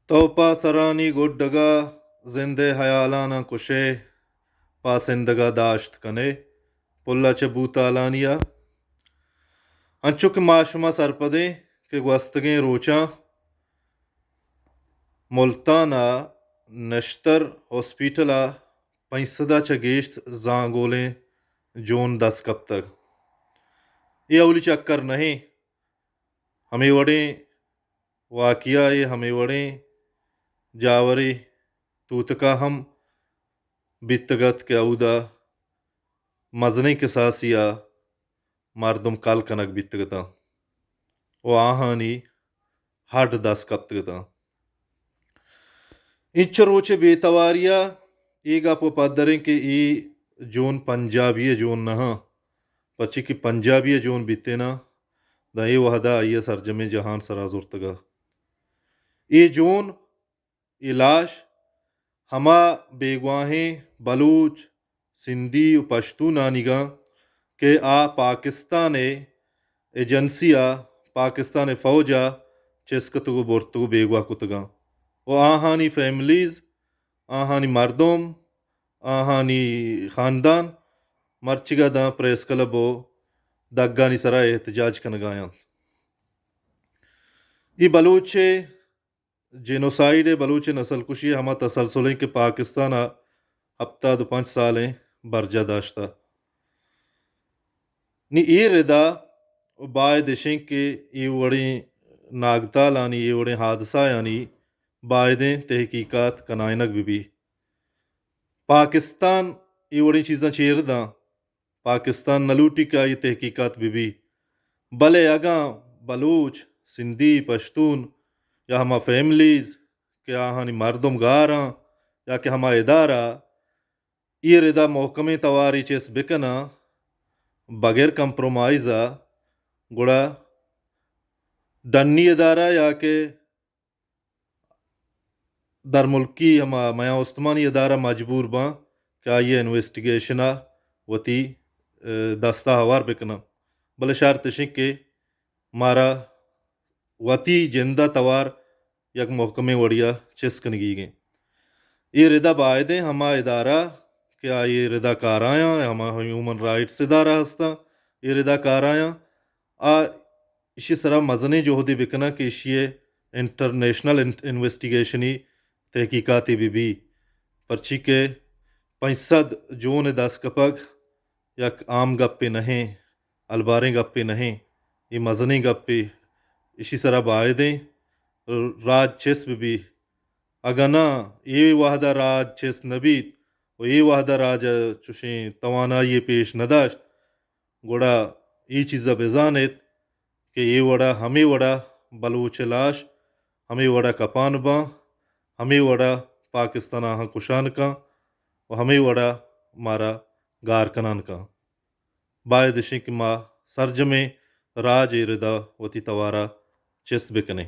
توپا سرانی گڈگا زندے حیالانا کشے پاسندگا داشت کنے پلا چبوتالانیا انچک معاشمہ سرپدیں کہ گوستگیں روچاں ملتانا نشتر ہاسپیٹلا پینسدہ چگیشت زانگولیں جون 10 کب تک یہ اولی چکر نہیں ہمیں وڑیں واقعہ یہ ہمیں وڑیں جاوری توتکا ہم بیتگت کے اودا مزنے کے ساسیا مردم کال کنک بیتگتا و آہانی ہڈ 10 کب تگتا انچروچے بیتواریا ایگا پو پدریں کہ ای جون پنجابی جون نہا پچی کی پنجابی جون بیتینا دا ای وحدہ آئیے سرجم جہان سرازورتگا ای جون ای لاش ہما بیگواہیں بلوچ سندھی و پشتو نانگاں کہ آ پاکستان ایجنسیا پاکستان فوجا چسکتگو بورتگو بیگوا کتگاں و آہانی فیملیز آہانی مردم آہانی خاندان مرچگا دا پریس کلب و دگانی سرائے احتجاج کنگایاں ای بلوچ جینوسائیڈ بلوچ نسل کشی ہما تسلسلیں کہ پاکستان ہفتہ 5 سالیں برجہ داشتا نی ای ردا بائے دشیں کہ ای وڑیں ناگتالانی ای وڑیں حادثہ یعنی بائدیں تحقیقات کنائنک بھی پاکستان ای وڑیں چیزاں چیر داں پاکستان نلوٹی کا یہ تحقیقات بھی بلے اگاں بلوچ سندھی پشتون یا ہما فیملیز کہ آہانی مردم گاراں یا کہ ہما ادارہ یہ ردا محکمے تواری چیس بکنا بغیر کمپرومائزا گڑا ڈنی ادارہ یا کہ در ملکی ہما میاں عثمانی ادارہ مجبور باں کہ آئیے انویسٹیگیشنا وتی دستہ ہوار بکنا بلے شرط شک کہ مارا وتی جندہ توار یک محکمے وڑیا چسکنگی گئیں یہ ردا بائدیں ہما ادارہ کہ آئیے ردا کارایاں ہما ہیومن رائٹس ادارہ ہستا یہ ردا کارایاں اسی طرح مزنے جو ہدی بکنا کہ اشیے انٹرنیشنل انویسٹیگیشنی تحقیقاتی بھی پرچی کے 500 جون 10 کپک یک عام گپے نہیں الباریں گپے نہیں یہ مزنے گپے اسی طرح بائدیں راج چیس بھی اگنا یہ وحدہ راج چیس نبیت و یہ وحدہ راج چوشیں توانائی پیش نداشت گوڑا یہ چیزہ بزانت کہ یہ وڑا ہمیں وڑا بلوچ لاش ہمیں وڑا کپان باں ہمیں وڑا پاکستان آہاں کشان کا و ہمیں وڑا مارا گار کنان کا باید شک ما سرجمیں راج ردا وتی توارا چست بکنے